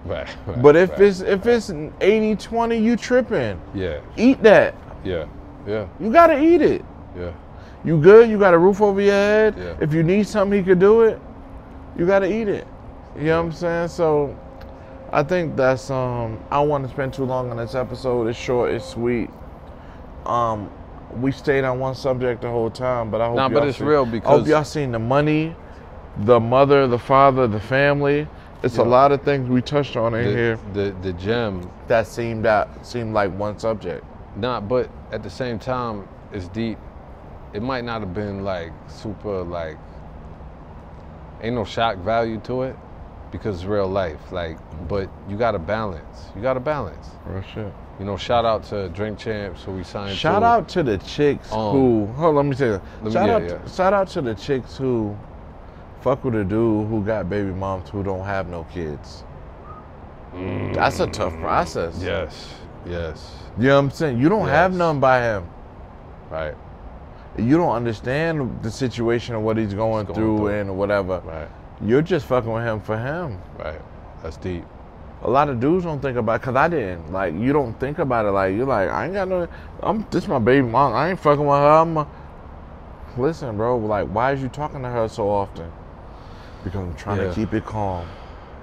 Speaker 2: Right.
Speaker 1: But if it's 80-20, you tripping.
Speaker 2: Yeah.
Speaker 1: Eat that.
Speaker 2: Yeah.
Speaker 1: You got to eat it.
Speaker 2: Yeah.
Speaker 1: You good? You got a roof over your head?
Speaker 2: Yeah.
Speaker 1: If you need something, he could do it. You got to eat it. You know what I'm saying? So I think that's, I don't want to spend too long on this episode. It's short, it's sweet. We stayed on one subject the whole time, but I hope
Speaker 2: but it's real because
Speaker 1: I hope y'all seen the money, the mother, the father, the family. It's a lot of things we touched on in here.
Speaker 2: The gem.
Speaker 1: That seemed like one subject.
Speaker 2: But at the same time, it's deep. It might not have been like super like, ain't no shock value to it because it's real life. Like, but you gotta balance.
Speaker 1: Real shit.
Speaker 2: You know, shout out to Drink Champs who we signed.
Speaker 1: Shout out to the chicks who. Hold on, let me tell you. Shout out to the chicks who fuck with a dude who got baby moms who don't have no kids. That's a tough process.
Speaker 2: Yes.
Speaker 1: You know what I'm saying? You don't have none by him.
Speaker 2: Right.
Speaker 1: You don't understand the situation of what he's going through and whatever.
Speaker 2: Right.
Speaker 1: You're just fucking with him for him.
Speaker 2: Right. That's deep.
Speaker 1: A lot of dudes don't think about it, because I didn't. Like, you don't think about it. Like, you're like, I ain't got no, this my baby mom. I ain't fucking with her. Listen, bro, like, why is you talking to her so often? Because I'm trying to keep it calm.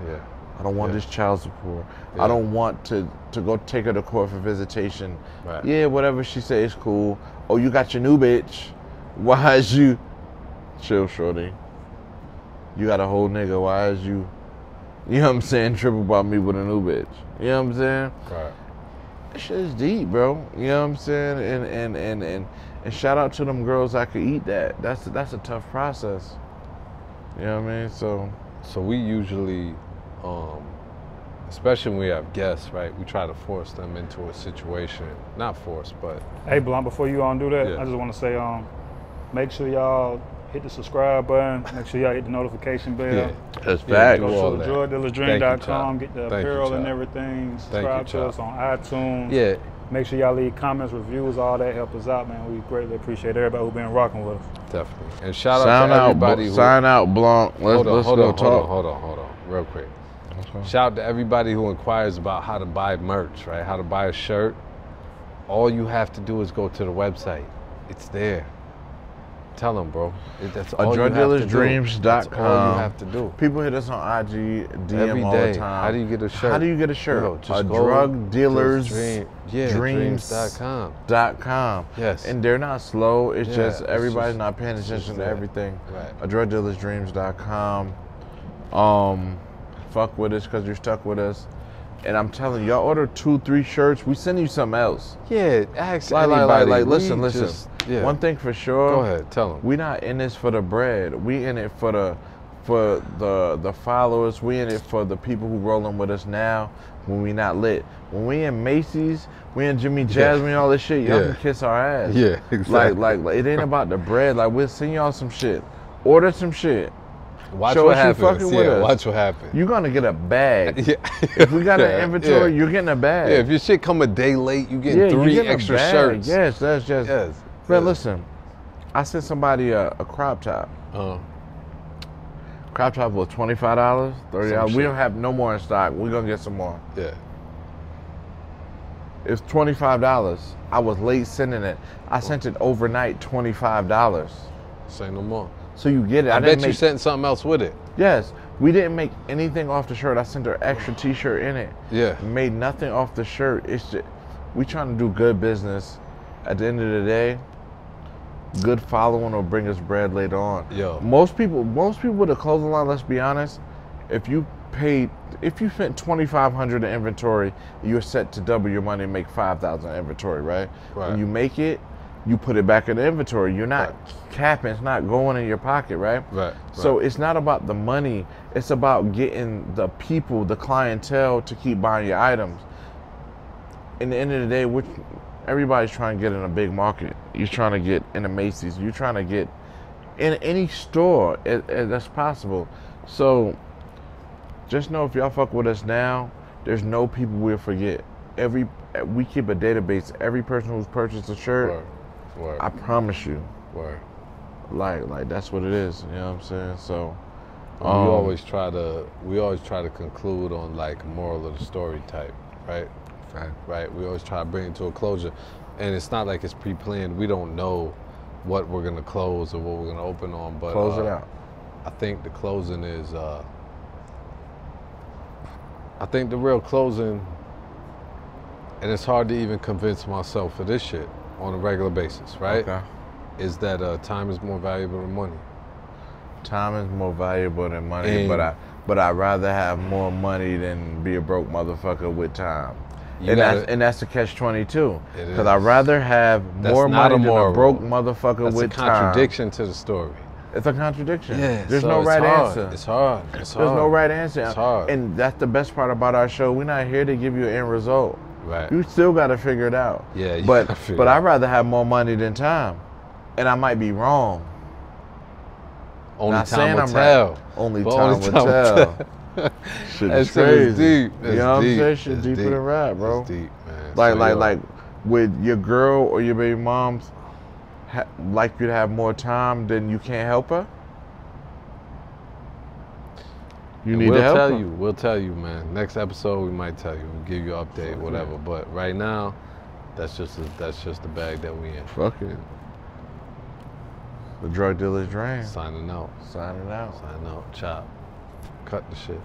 Speaker 2: Yeah.
Speaker 1: I don't want this child support. I don't want to go take her to court for visitation.
Speaker 2: Right.
Speaker 1: Yeah, whatever she say is cool. Oh, you got your new bitch. Why is you? Chill, shorty. You got a whole nigga. Why is you? You know what I'm saying? Triple about me with a new bitch. You know what I'm saying?
Speaker 2: Right.
Speaker 1: That shit is deep, bro. You know what I'm saying? And shout out to them girls that could eat that. That's a tough process. You know what I mean?
Speaker 2: So we usually, especially when we have guests, right? We try to force them into a situation. Not force, but.
Speaker 3: Hey, Blanc, before you do that, I just want to say, make sure y'all hit the subscribe button. Make sure y'all hit the notification bell.
Speaker 1: Yeah, that's facts.
Speaker 3: Go to drugdealersdrink.com, get the apparel and everything. Subscribe to us on iTunes.
Speaker 2: Yeah.
Speaker 3: Make sure y'all leave comments, reviews, all that. Help us out, man. We greatly appreciate everybody who's been rocking with us.
Speaker 2: Definitely. And shout out to everybody
Speaker 1: sign out, Blanc. Let's go talk.
Speaker 2: Hold on, real quick. Okay. Shout out to everybody who inquires about how to buy merch, right? How to buy a shirt. All you have to do is go to the website. It's there. Tell them, bro. That's all
Speaker 1: drugdealersdreams.com.
Speaker 2: That's all you have to do.
Speaker 1: People hit us on IG, DM
Speaker 2: every
Speaker 1: all
Speaker 2: day.
Speaker 1: the time.
Speaker 2: How do you get a shirt?
Speaker 1: How do you get a shirt?
Speaker 2: Bro, just
Speaker 1: drug dealers
Speaker 2: dreams.com.
Speaker 1: Yes. And they're not slow. It's just everybody's not paying attention to everything.
Speaker 2: Right.
Speaker 1: drugdealersdreams.com. Fuck with us because you're stuck with us. And I'm telling you, y'all order 2-3 shirts, we send you something else.
Speaker 2: Yeah, ask anybody.
Speaker 1: Listen. One thing for sure.
Speaker 2: Go ahead, tell them.
Speaker 1: We not in this for the bread. We in it for the followers. We in it for the people who rolling with us now when we not lit. When we in Macy's, we in Jimmy Jasmine, all this shit, y'all can kiss our ass.
Speaker 2: Yeah, exactly.
Speaker 1: Like it ain't about the bread. Like, we'll send y'all some shit. Order some shit.
Speaker 2: Watch
Speaker 1: Show
Speaker 2: what
Speaker 1: us
Speaker 2: happens.
Speaker 1: You fucking with us.
Speaker 2: Watch what happens.
Speaker 1: You're gonna get a bag. If we got an inventory, you're getting a bag.
Speaker 2: Yeah, if your shit come a day late, you get 3 extra shirts.
Speaker 1: Yes, that's just. Yes. Man, listen. I sent somebody a crop top. Crop top was $25, $30. We don't have no more in stock. We're gonna get some more.
Speaker 2: Yeah.
Speaker 1: It's $25. I was late sending it. I sent it overnight, $25.
Speaker 2: Say no more.
Speaker 1: So you get it.
Speaker 2: I bet you sent something else with it.
Speaker 1: Yes. We didn't make anything off the shirt. I sent her extra t-shirt in it.
Speaker 2: Yeah.
Speaker 1: Made nothing off the shirt. It's just, we trying to do good business. At the end of the day, good following will bring us bread later on.
Speaker 2: Yo.
Speaker 1: Most people with a clothing line, let's be honest, if you spent $2,500 in inventory, you're set to double your money and make $5,000 in inventory, right? When you make it, you put it back in the inventory. You're not capping, it's not going in your pocket, right? So it's not about the money, it's about getting the people, the clientele to keep buying your items. In the end of the day, everybody's trying to get in a big market. You're trying to get in a Macy's, you're trying to get in any store that's possible. So just know if y'all fuck with us now, there's no people we'll forget. We keep a database. Every person who's purchased a shirt, I promise you. Like that's what it is. You know what I'm saying? So
Speaker 2: we always try to conclude on like moral of the story type, right? Right. We always try to bring it to a closure, and it's not like it's pre-planned. We don't know what we're gonna close or what we're gonna open on, but
Speaker 1: close it out.
Speaker 2: I think the closing is. I think the real closing, and it's hard to even convince myself of this shit on a regular basis, right? Is that time is more valuable than money.
Speaker 1: Time is more valuable than money, but I'd rather have more money than be a broke motherfucker with time. And that's the catch-22. Because I'd rather have more money than a broke motherfucker with time.
Speaker 2: That's a contradiction to the story.
Speaker 1: It's a contradiction.
Speaker 2: Yeah,
Speaker 1: there's no right answer.
Speaker 2: It's hard.
Speaker 1: There's no right answer.
Speaker 2: It's hard.
Speaker 1: And that's the best part about our show. We're not here to give you an end result.
Speaker 2: Right.
Speaker 1: You still got to figure it out.
Speaker 2: Yeah.
Speaker 1: But I'd rather have more money than time, and I might be wrong.
Speaker 2: Only time will tell.
Speaker 1: Right. Only time will tell. Shit is crazy.
Speaker 2: Deep.
Speaker 1: You know what I'm saying? Shit deeper than rap, bro.
Speaker 2: It's deep, man.
Speaker 1: Like with your girl or your baby moms, like you to have more time, then you can't help her. You need to help her.
Speaker 2: We'll tell you, man. Next episode, we might tell you. We'll give you an update, whatever. But right now, that's just the bag that we in.
Speaker 1: Fuck it. The drug dealer's dream.
Speaker 2: Signing out.
Speaker 1: Signing out.
Speaker 2: Chop. Cut the shit.